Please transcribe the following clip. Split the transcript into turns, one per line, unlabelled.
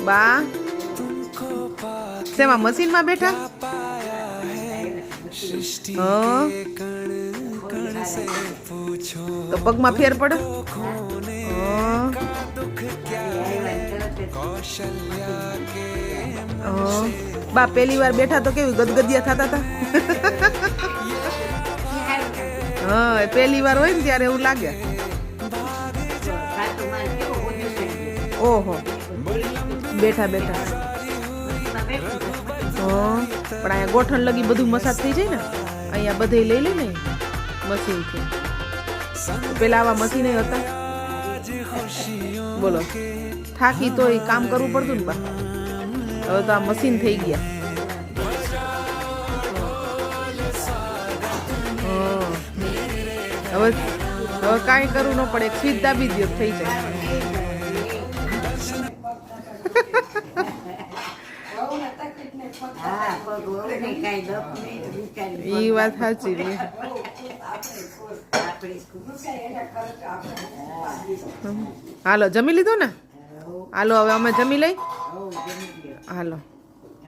બા શેમાં મશીનમાં બેઠા તો પગમાં ફેર પડે બા પેલી વાર બેઠા તો કેવી ગદગદિયા થતા હતા હા પેલી વાર હોય ને ત્યારે એવું લાગે ઓહો બેઠા બેઠા પણ અહીંયા ગોઠણ લગી બધું મસાજ થઈ જાય ને અહીંયા બધે લઈ લે ને મશીનથી પેલા આવા મશીન હતા બોલો થાકી તો કામ કરવું પડતું ને બા હવે તો આ મશીન થઈ ગયા હવે હવે કાંઈ કરવું ન પડે સ્વિચ દાબી દો થઈ જાય એ વાત સાચી હાલો જમી લીધું ને હાલો હવે અમે જમી લઈ હાલો